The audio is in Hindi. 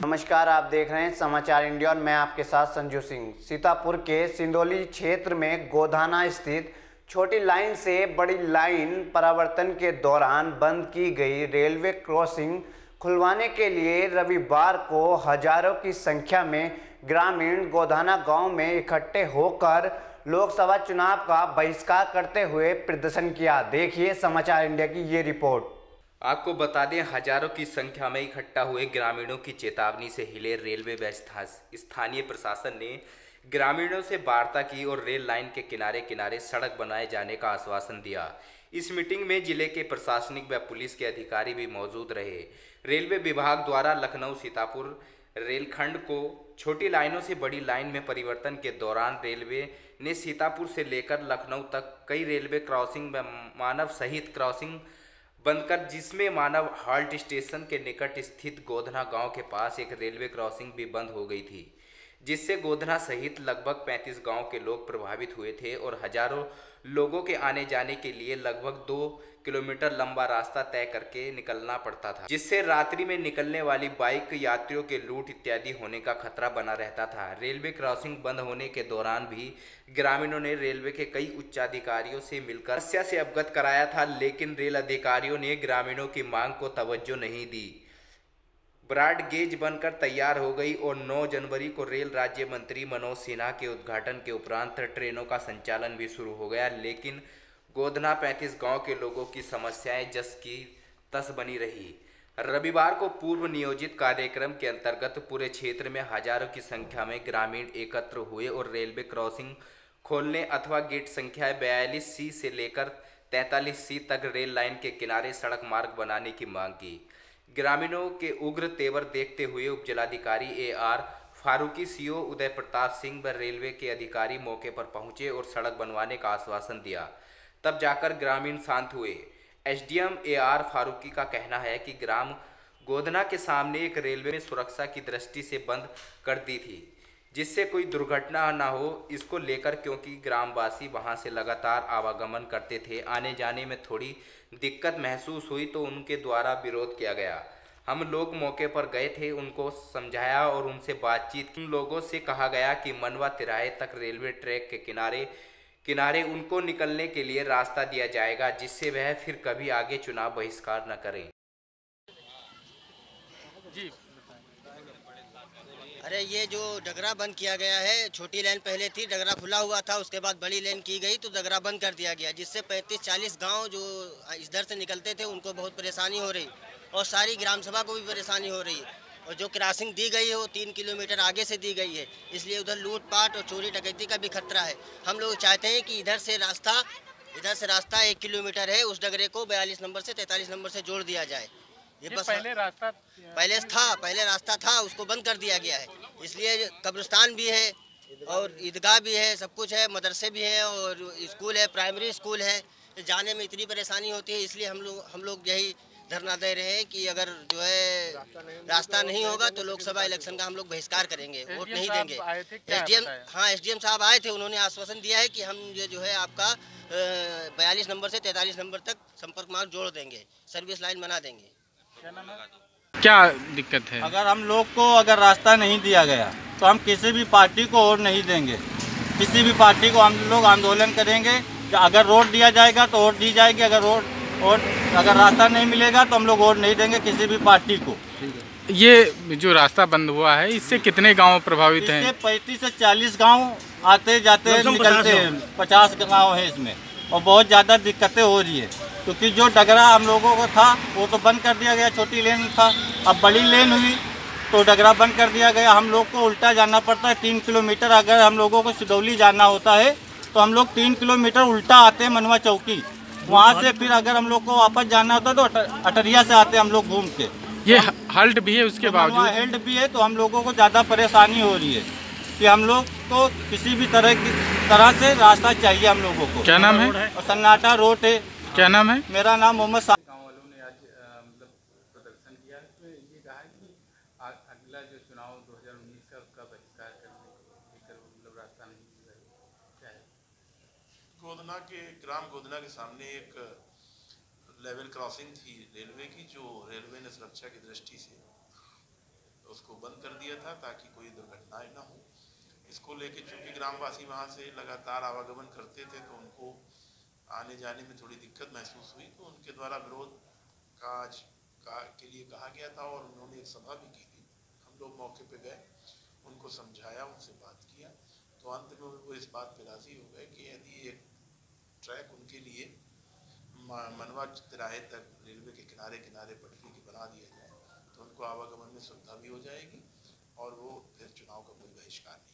नमस्कार, आप देख रहे हैं समाचार इंडिया और मैं आपके साथ संजू सिंह। सीतापुर के सिंदौली क्षेत्र में गोधाना स्थित छोटी लाइन से बड़ी लाइन परिवर्तन के दौरान बंद की गई रेलवे क्रॉसिंग खुलवाने के लिए रविवार को हजारों की संख्या में ग्रामीण गोधाना गांव में इकट्ठे होकर लोकसभा चुनाव का बहिष्कार करते हुए प्रदर्शन किया। देखिए समाचार इंडिया की ये रिपोर्ट। आपको बता दें, हजारों की संख्या में इकट्ठा हुए ग्रामीणों की चेतावनी से हिले रेलवे व स्थानीय प्रशासन ने ग्रामीणों से वार्ता की और रेल लाइन के किनारे किनारे सड़क बनाए जाने का आश्वासन दिया। इस मीटिंग में जिले के प्रशासनिक व पुलिस के अधिकारी भी मौजूद रहे। रेलवे विभाग द्वारा लखनऊ सीतापुर रेलखंड को छोटी लाइनों से बड़ी लाइन में परिवर्तन के दौरान रेलवे ने सीतापुर से लेकर लखनऊ तक कई रेलवे क्रॉसिंग व मानव सहित क्रॉसिंग बंद कर, जिसमें मानव हाल्ट स्टेशन के निकट स्थित गोधना गांव के पास एक रेलवे क्रॉसिंग भी बंद हो गई थी, जिससे गोधना सहित लगभग 35 गांव के लोग प्रभावित हुए थे और हजारों लोगों के आने जाने के लिए लगभग 2 किलोमीटर लंबा रास्ता तय करके निकलना पड़ता था, जिससे रात्रि में निकलने वाली बाइक यात्रियों के लूट इत्यादि होने का खतरा बना रहता था। रेलवे क्रॉसिंग बंद होने के दौरान भी ग्रामीणों ने रेलवे के कई उच्चाधिकारियों से मिलकर समस्या से अवगत कराया था, लेकिन रेल अधिकारियों ने ग्रामीणों की मांग को तवज्जो नहीं दी। ब्रॉड गेज बनकर तैयार हो गई और 9 जनवरी को रेल राज्य मंत्री मनोज सिन्हा के उद्घाटन के उपरांत ट्रेनों का संचालन भी शुरू हो गया, लेकिन गोधना 35 गांव के लोगों की समस्याएं जस की तस बनी रही। रविवार को पूर्व नियोजित कार्यक्रम के अंतर्गत पूरे क्षेत्र में हजारों की संख्या में ग्रामीण एकत्र हुए और रेलवे क्रॉसिंग खोलने अथवा गेट संख्या 42C से लेकर 43C तक रेल लाइन के किनारे सड़क मार्ग बनाने की मांग की। ग्रामीणों के उग्र तेवर देखते हुए उपजिलाधिकारी AR फारूकी, CO उदय प्रताप सिंह व रेलवे के अधिकारी मौके पर पहुंचे और सड़क बनवाने का आश्वासन दिया। तब जाकर ग्रामीण शांत हुए। SDM AR फारूकी का कहना है कि ग्राम गोधना के सामने एक रेलवे ने सुरक्षा की दृष्टि से बंद कर दी थी, जिससे कोई दुर्घटना न हो, इसको लेकर क्योंकि ग्रामवासी वहां से लगातार आवागमन करते थे, आने जाने में थोड़ी दिक्कत महसूस हुई तो उनके द्वारा विरोध किया गया। हम लोग मौके पर गए थे, उनको समझाया और उनसे बातचीत की। उन लोगों से कहा गया कि मनवा तिराहे तक रेलवे ट्रैक के किनारे उनको निकलने के लिए रास्ता दिया जाएगा, जिससे वह फिर कभी आगे चुनाव बहिष्कार न करें। जी अरे ये जो डगरा बंद किया गया है, छोटी लाइन पहले थी, डगरा खुला हुआ था, उसके बाद बड़ी लाइन की गई तो डगरा बंद कर दिया गया, जिससे 35-40 गांव जो इधर से निकलते थे उनको बहुत परेशानी हो रही और सारी ग्राम सभा को भी परेशानी हो रही है। और जो क्रॉसिंग दी गई है वो 3 किलोमीटर आगे से दी गई है, इसलिए उधर लूटपाट और चोरी डकैती का भी खतरा है। हम लोग चाहते हैं कि इधर से रास्ता 1 किलोमीटर है, उस डगरे को 42 नंबर से 43 नंबर से जोड़ दिया जाए। ये बस पहले रास्ता था, उसको बंद कर दिया गया है। इसलिए कब्रिस्तान भी है और ईदगाह भी है, सब कुछ है, मदरसे भी हैं और स्कूल है, प्राइमरी स्कूल है। जाने में इतनी परेशानी होती है, इसलिए हम लोग यही धरना दे रहे हैं कि अगर जो है रास्ता नहीं होगा तो लोकसभा इलेक्शन का हम लोग बहिष्कार करेंगे, वोट नहीं देंगे। SDM साहब आए थे, उन्होंने आश्वासन दिया है कि हम ये जो है आपका 42 नंबर से 43 नंबर तक संपर्क मार्ग जोड़ देंगे, सर्विस लाइन बना देंगे। क्या दिक्कत है? अगर हम लोग को अगर रास्ता नहीं दिया गया तो हम किसी भी पार्टी को वोट नहीं देंगे। किसी भी पार्टी को हम लोग आंदोलन करेंगे। अगर रोड दिया जाएगा तो वोट दी जाएगी, अगर रास्ता नहीं मिलेगा तो हम लोग वोट नहीं देंगे किसी भी पार्टी को। ये जो रास्ता बंद हुआ है, इससे कितने गांव प्रभावित हैं? इससे 35 से 40 गांव आते जाते निकलते हैं, 50 गाँव है इसमें और बहुत ज़्यादा दिक्कतें हो रही है, क्योंकि जो डगरा हम लोगों को था वो तो बंद कर दिया गया, छोटी लेन था, अब बड़ी लेन हुई तो डगरा बंद कर दिया गया। हम लोग को उल्टा जाना पड़ता है 3 किलोमीटर। अगर हम लोगों को सिदौली जाना होता है तो हम लोग 3 किलोमीटर उल्टा आते हैं मनवा चौकी, वहाँ से फिर अगर हम लोग को वापस जाना होता है तो अटरिया से आते हैं हम लोग घूम के। ये हल्ट भी है, उसके बावजूद हल्ट भी है तो हम लोगों को ज़्यादा परेशानी हो रही है कि हम लोग को किसी भी तरह से रास्ता चाहिए हम लोगों को। क्या नाम है? सन्नाटा रोड है। क्या नाम है? मेरा नाम मोहम्मद। गाँव वालों ने आज प्रदर्शन किया, तो ये कहा कि अगला जो चुनाव 2019 का उसका बहिष्कार करने रास्ता नहीं मिल रहा है। गोधना के ग्राम गोधना के सामने एक लेवल क्रॉसिंग थी रेलवे की, जो रेलवे ने सुरक्षा की दृष्टि से उसको बंद कर दिया था ताकि कोई दुर्घटनाएं ना हो। इसको लेके चूँकि ग्रामवासी वहाँ से लगातार आवागमन करते थे तो उनको आने जाने में थोड़ी दिक्कत महसूस हुई, तो उनके द्वारा विरोध के लिए कहा गया था और उन्होंने एक सभा भी की थी। हम लोग मौके पे गए, उनको समझाया, उनसे बात किया, तो अंत में वो इस बात पे राज़ी हो गए कि यदि एक ट्रैक उनके लिए मनवा तिराहे तक रेलवे के किनारे किनारे पटरी की बना दिया जाए तो उनको आवागमन में सुविधा भी हो जाएगी और वो फिर चुनाव का कोई बहिष्कार नहीं